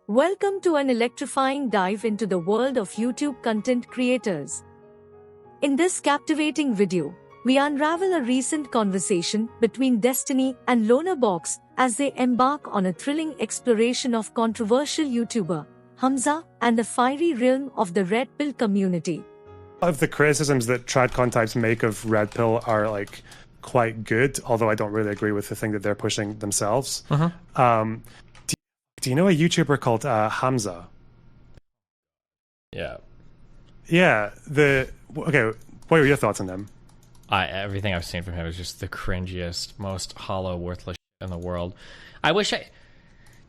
Welcome to an electrifying dive into the world of YouTube content creators. In this captivating video, we unravel a recent conversation between Destiny and LonerBox as they embark on a thrilling exploration of controversial YouTuber Hamza and the fiery realm of the Red Pill community. A lot of the criticisms that tradcon types make of Red Pill are like quite good, although I don't really agree with the thing that they're pushing themselves. Do you know a YouTuber called Hamza? Yeah. Yeah. Okay. What are your thoughts on them? Everything I've seen from him is just the cringiest, most hollow, worthless shit in the world.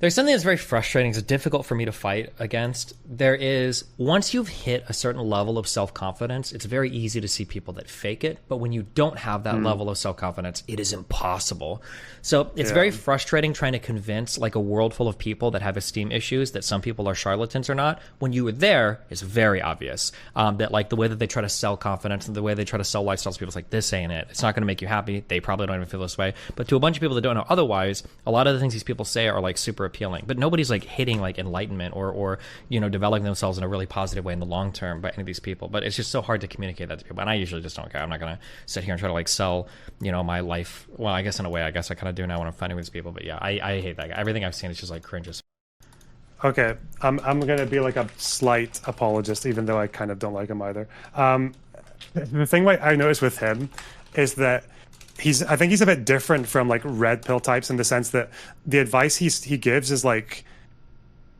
There's something that's very frustrating. It's difficult for me to fight against. There is, once you've hit a certain level of self-confidence, it's very easy to see people that fake it. But when you don't have that level of self-confidence, it is impossible. So it's very frustrating trying to convince like a world full of people that have esteem issues that some people are charlatans or not. When you were there, it's very obvious that like the way that they try to sell confidence and the way they try to sell lifestyles, people's like, this ain't it. It's not going to make you happy. They probably don't even feel this way. But to a bunch of people that don't know otherwise, a lot of the things these people say are like super appealing, but nobody's like hitting like enlightenment or you know, developing themselves in a really positive way in the long term by any of these people. But it's just so hard to communicate that to people, and I usually just don't care. I'm not gonna sit here and try to like sell, you know, my life. Well, I guess in a way, I guess I kind of do now when I'm fighting with these people. But yeah, I hate that guy. Everything I've seen is just like cringes. Okay, I'm gonna be like a slight apologist, even though I kind of don't like him either. The thing I noticed with him is that I think he's a bit different from like Red Pill types in the sense that the advice he gives is like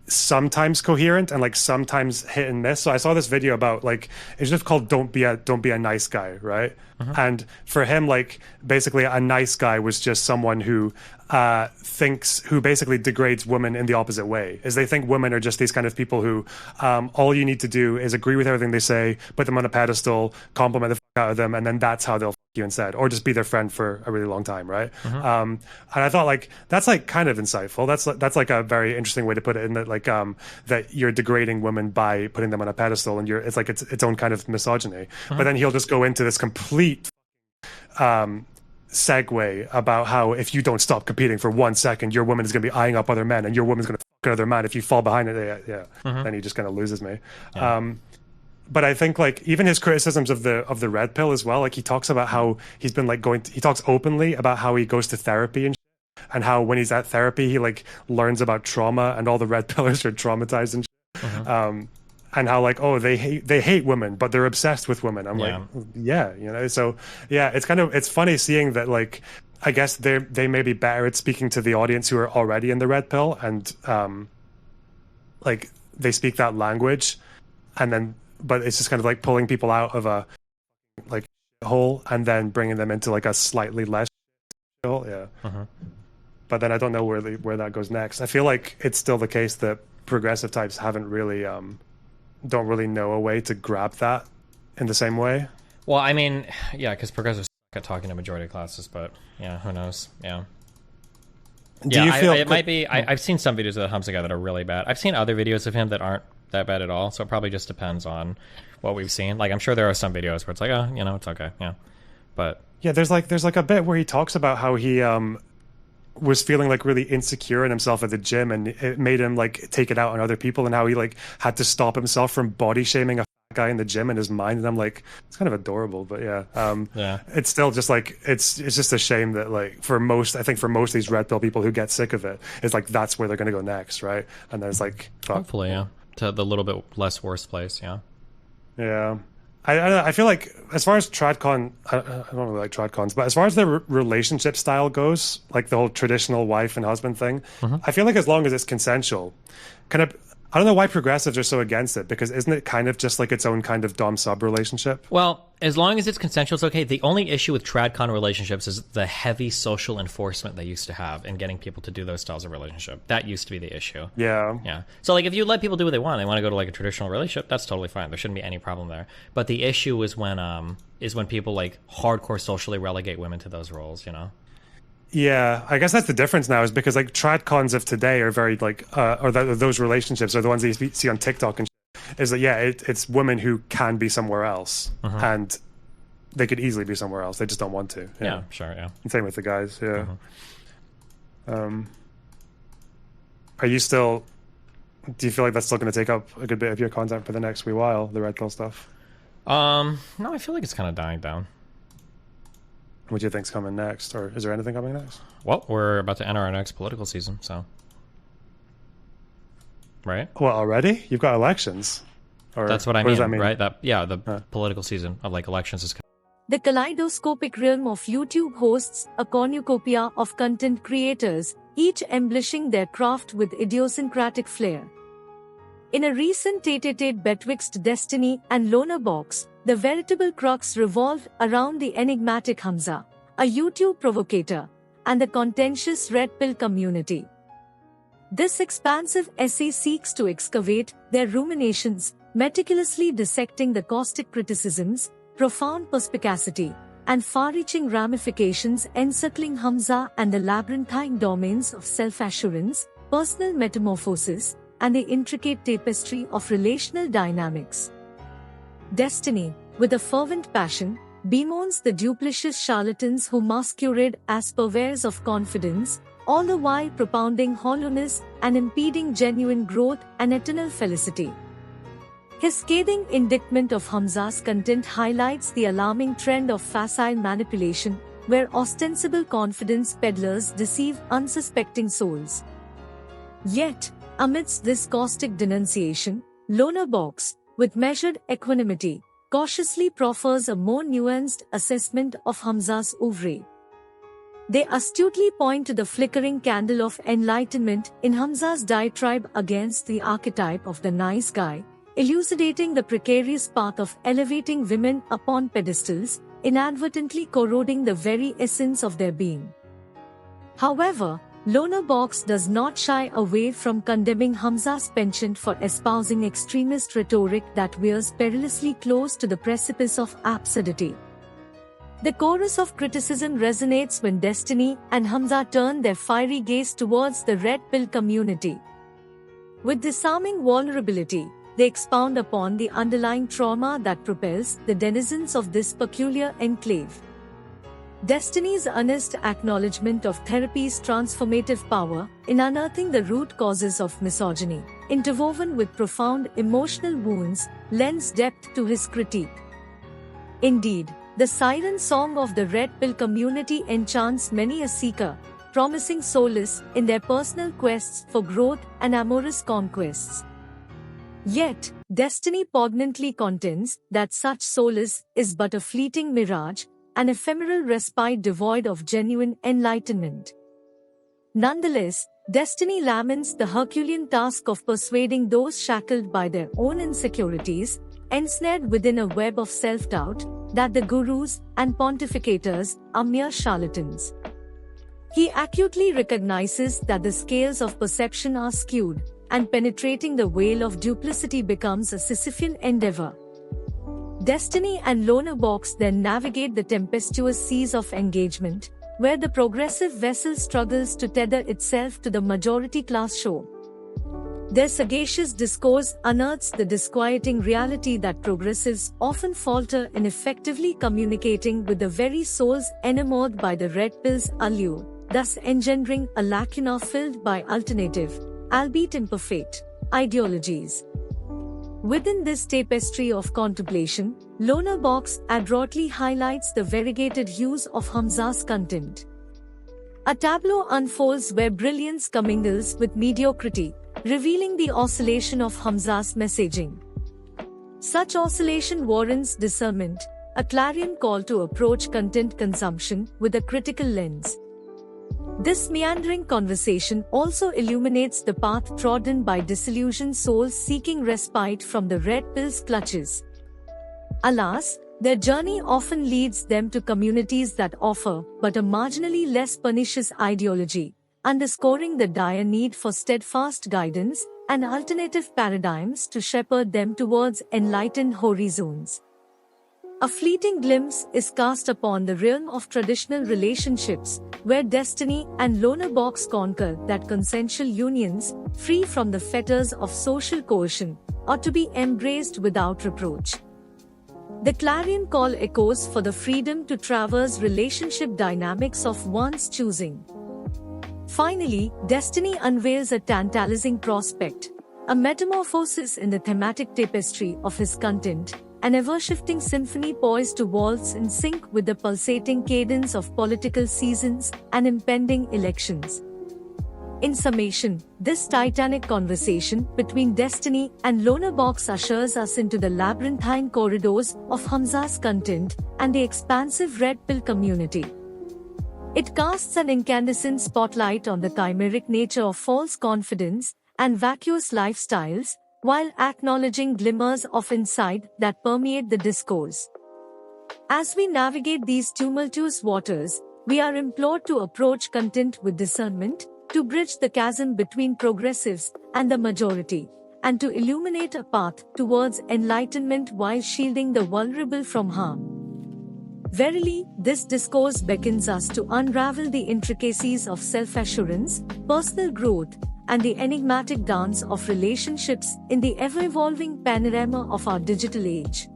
sometimes coherent and like sometimes hit and miss. So I saw this video about like, it's just called don't be a nice guy, right? And for him, like basically a nice guy was just someone who who basically degrades women in the opposite way, is they think women are just these kind of people who all you need to do is agree with everything they say, put them on a pedestal, compliment the fuck out of them, and then that's how they'll fuck you instead, or just be their friend for a really long time, right? And I thought like that's like kind of insightful. That's like a very interesting way to put it, in that like that you're degrading women by putting them on a pedestal, and it's like its own kind of misogyny. But then he'll just go into this complete segue about how if you don't stop competing for 1 second, your woman is going to be eyeing up other men, and your woman's going to fuck another man if you fall behind it. Then he just kind of loses me. But I think like even his criticisms of the Red Pill as well, like he talks about how he's been like he talks openly about how he goes to therapy and shit, and how when he's at therapy he like learns about trauma, and all the Red Pillers are traumatized and shit. And how like, oh, they hate women, but they're obsessed with women. I'm like, yeah, you know. So yeah, it's funny seeing that like, I guess they may be better at speaking to the audience who are already in the Red Pill, and like they speak that language, and then but it's just kind of like pulling people out of a like hole and then bringing them into like a slightly less hole. But then I don't know where that goes next. I feel like it's still the case that progressive types haven't really don't really know a way to grab that in the same way. Well, I mean, yeah, because progressives suck at talking to majority classes, but yeah, who knows? Yeah. Do you feel it might be? I've seen some videos of the Hamza guy that are really bad. I've seen other videos of him that aren't that bad at all. So it probably just depends on what we've seen. Like I'm sure there are some videos where it's like, oh, you know, it's okay, yeah. But yeah, there's like a bit where he talks about how he was feeling like really insecure in himself at the gym, and it made him like take it out on other people, and how he like had to stop himself from body shaming a guy in the gym in his mind. And I'm like, it's kind of adorable, but yeah, it's still just like it's just a shame that like for most of these Red Pill people who get sick of it, it's like that's where they're going to go next, right? And then it's like hopefully to the little bit less worse place. Yeah. I feel like as far as tradcon, I don't really like tradcons, but as far as the relationship style goes, like the whole traditional wife and husband thing, I feel like as long as it's consensual, I don't know why progressives are so against it, because isn't it kind of just like its own kind of dom-sub relationship? Well, as long as it's consensual, it's okay. The only issue with tradcon relationships is the heavy social enforcement they used to have in getting people to do those styles of relationship. That used to be the issue. Yeah. So like if you let people do what they want to go to like a traditional relationship, that's totally fine. There shouldn't be any problem there. But the issue is when people like hardcore socially relegate women to those roles, you know? Yeah, I guess that's the difference now, is because like tradcons of today are very like those relationships are the ones that you see on TikTok and is that it's women who can be somewhere else, and they could easily be somewhere else, they just don't want to. Yeah, sure. And same with the guys. Are you still Do you feel like that's still going to take up a good bit of your content for the next wee while, the red pill stuff? No, I feel like it's kind of dying down. What do you think's coming next, or is there anything coming next? Well, we're about to enter our next political season, so right. Well, already you've got elections. Or that's what I mean, what does that mean? right? The political season of like elections is coming. The kaleidoscopic realm of YouTube hosts a cornucopia of content creators, each embellishing their craft with idiosyncratic flair. In a recent tete-a-tete betwixt Destiny and LonerBox, the veritable crux revolved around the enigmatic Hamza, a YouTube provocator, and the contentious Red Pill community. This expansive essay seeks to excavate their ruminations, meticulously dissecting the caustic criticisms, profound perspicacity, and far-reaching ramifications encircling Hamza and the labyrinthine domains of self-assurance, personal metamorphosis, and the intricate tapestry of relational dynamics. Destiny, with a fervent passion, bemoans the duplicitous charlatans who masquerade as purveyors of confidence, all the while propounding hollowness and impeding genuine growth and eternal felicity. His scathing indictment of Hamza's content highlights the alarming trend of facile manipulation, where ostensible confidence peddlers deceive unsuspecting souls. Yet, amidst this caustic denunciation, LonerBox, with measured equanimity, cautiously proffers a more nuanced assessment of Hamza's oeuvre. They astutely point to the flickering candle of enlightenment in Hamza's diatribe against the archetype of the nice guy, elucidating the precarious path of elevating women upon pedestals, inadvertently corroding the very essence of their being. However, LonerBox does not shy away from condemning Hamza's penchant for espousing extremist rhetoric that veers perilously close to the precipice of absurdity. The chorus of criticism resonates when Destiny and Hamza turn their fiery gaze towards the Red Pill community. With disarming vulnerability, they expound upon the underlying trauma that propels the denizens of this peculiar enclave. Destiny's earnest acknowledgement of therapy's transformative power in unearthing the root causes of misogyny, interwoven with profound emotional wounds, lends depth to his critique. Indeed, the siren song of the Red Pill community enchants many a seeker, promising solace in their personal quests for growth and amorous conquests. Yet, Destiny poignantly contends that such solace is but a fleeting mirage, an ephemeral respite devoid of genuine enlightenment. Nonetheless, Destiny laments the Herculean task of persuading those shackled by their own insecurities, ensnared within a web of self-doubt, that the gurus and pontificators are mere charlatans. He acutely recognizes that the scales of perception are skewed, and penetrating the veil of duplicity becomes a Sisyphean endeavor. Destiny and LonerBox then navigate the tempestuous seas of engagement, where the progressive vessel struggles to tether itself to the majority class show. Their sagacious discourse unearths the disquieting reality that progressives often falter in effectively communicating with the very souls enamored by the Red Pill's allure, thus engendering a lacuna filled by alternative, albeit imperfect, ideologies. Within this tapestry of contemplation, LonerBox adroitly highlights the variegated hues of Hamza's content. A tableau unfolds where brilliance commingles with mediocrity, revealing the oscillation of Hamza's messaging. Such oscillation warrants discernment, a clarion call to approach content consumption with a critical lens. This meandering conversation also illuminates the path trodden by disillusioned souls seeking respite from the Red Pill's clutches. Alas, their journey often leads them to communities that offer but a marginally less pernicious ideology, underscoring the dire need for steadfast guidance and alternative paradigms to shepherd them towards enlightened horizons. A fleeting glimpse is cast upon the realm of traditional relationships, where Destiny and LonerBox conquer that consensual unions, free from the fetters of social coercion, are to be embraced without reproach. The clarion call echoes for the freedom to traverse relationship dynamics of one's choosing. Finally, Destiny unveils a tantalizing prospect. A metamorphosis in the thematic tapestry of his content, an ever-shifting symphony poised to waltz in sync with the pulsating cadence of political seasons and impending elections. In summation, this titanic conversation between Destiny and LonerBox ushers us into the labyrinthine corridors of Hamza's content and the expansive Red Pill community. It casts an incandescent spotlight on the chimeric nature of false confidence and vacuous lifestyles, while acknowledging glimmers of insight that permeate the discourse. As we navigate these tumultuous waters, we are implored to approach content with discernment, to bridge the chasm between progressives and the majority, and to illuminate a path towards enlightenment while shielding the vulnerable from harm. Verily, this discourse beckons us to unravel the intricacies of self-assurance, personal growth, and the enigmatic dance of relationships in the ever-evolving panorama of our digital age.